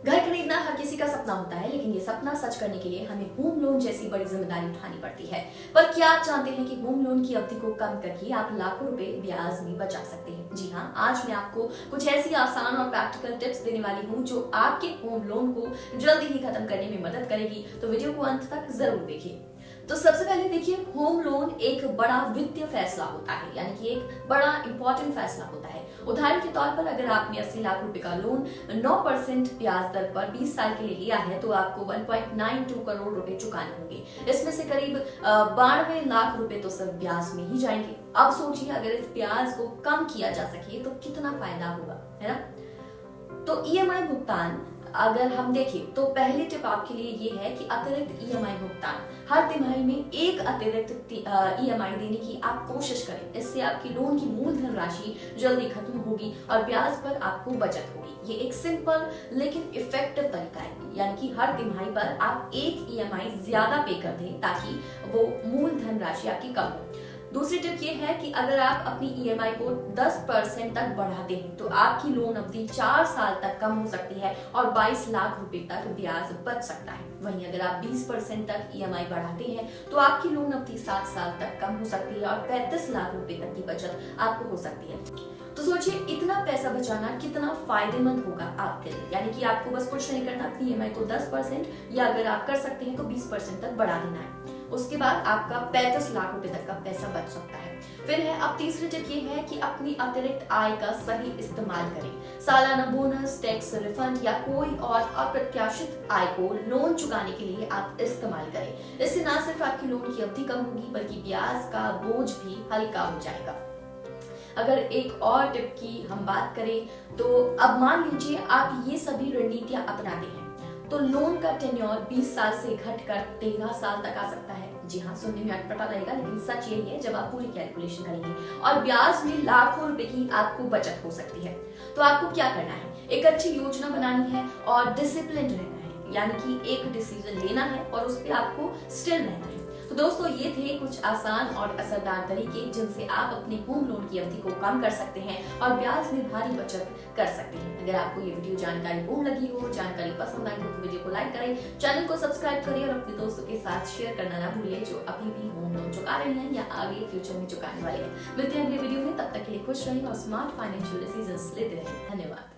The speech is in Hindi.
घर खरीदना हर किसी का सपना होता है, लेकिन ये सपना सच करने के लिए हमें होम लोन जैसी बड़ी जिम्मेदारी उठानी पड़ती है। पर क्या आप जानते हैं कि होम लोन की अवधि को कम करके आप लाखों रुपए ब्याज में बचा सकते हैं? जी हाँ, आज मैं आपको कुछ ऐसी आसान और प्रैक्टिकल टिप्स देने वाली हूँ जो आपके होम लोन को जल्दी ही खत्म करने में मदद करेगी। तो वीडियो को अंत तक जरूर देखिए। तो सबसे पहले देखिए, होम लोन एक बड़ा वित्तीय फैसला होता है, यानी कि एक बड़ा इंपॉर्टेंट फैसला होता है। उदाहरण के तौर पर अगर आपने 80 लाख रुपए का लोन 9% ब्याज दर पर 20 साल के लिए लिया है, तो आपको 1.92 करोड़ रुपए चुकाने होंगे। इसमें से करीब 92 लाख रुपए तो सिर्फ ब्याज में ही जाएंगे। अब सोचिए, अगर इस ब्याज को कम किया जा सके तो कितना फायदा होगा, है ना? तो ईएमआई भुगतान अगर हम देखें तो पहली टिप आपके लिए ये है कि अतिरिक्त ईएमआई भुगतान हर तिमाही में एक अतिरिक्त ईएमआई देने की आप कोशिश करें। इससे आपकी लोन की मूलधन राशि जल्दी खत्म होगी और ब्याज पर आपको बचत होगी। ये एक सिंपल लेकिन इफेक्टिव तरीका है, यानी कि हर तिमाही पर आप एक ईएमआई ज्यादा पे कर दें ताकि वो मूलधन राशि आपकी कम हो। दूसरी टिप ये है कि अगर आप अपनी ईएमआई को 10% तक बढ़ाते हैं तो आपकी लोन अवधि 4 साल तक कम हो सकती है और 22 लाख रुपए तक ब्याज बच सकता है। वहीं अगर आप 20% तक ईएमआई बढ़ाते हैं तो आपकी लोन अवधि 7 साल तक कम हो सकती है और 35 लाख रुपए तक की बचत आपको हो सकती है। तो सोचिए, इतना पैसा बचाना कितना फायदेमंद होगा आपके लिए। यानी कि आपको बस कुछ नहीं करना, अपनी ईएमआई को 10% या अगर आप कर सकते हैं तो 20% तक बढ़ा देना है। उसके बाद आपका 35 लाख रुपए तक का पैसा बच सकता है। फिर है, अब तीसरी टिप ये है कि अपनी अतिरिक्त आय का सही इस्तेमाल करें। सालाना बोनस, टैक्स रिफंड या कोई और अप्रत्याशित आय को लोन चुकाने के लिए आप इस्तेमाल करें। इससे न सिर्फ आपकी लोन की अवधि कम होगी बल्कि ब्याज का बोझ भी हल्का हो जाएगा। अगर एक और टिप की हम बात करें तो अब मान लीजिए आप ये सभी रणनीतियां अपनाते हैं तो लोन का टेन्योर 20 साल से घटकर 13 साल तक आ सकता है। जी हाँ, सुनने में अटपटा लगेगा, लेकिन सच यही है जब आप पूरी कैलकुलेशन करेंगे। और ब्याज में लाखों रुपए की आपको बचत हो सकती है। तो आपको क्या करना है? एक अच्छी योजना बनानी है और डिसिप्लिन रहना है, यानी कि एक डिसीजन लेना है और उस पर आपको स्टिल रहना है। तो दोस्तों, ये थे कुछ आसान और असरदार तरीके जिनसे आप अपने होम लोन की अवधि को कम कर सकते हैं और ब्याज में भारी बचत कर सकते हैं। अगर आपको ये वीडियो जानकारीपूर्ण लगी हो, जानकारी पसंद आई हो तो वीडियो को लाइक करें, चैनल को सब्सक्राइब करें और अपने दोस्तों के साथ शेयर करना ना भूलें जो अभी भी होम लोन चुका रहे हैं या आगे फ्यूचर में चुकाने वाले हैं। मिलते हैं अगले वीडियो में, तब तक के लिए खुश रहें और स्मार्ट फाइनेंशियल डिसीजंस लेते रहें। धन्यवाद।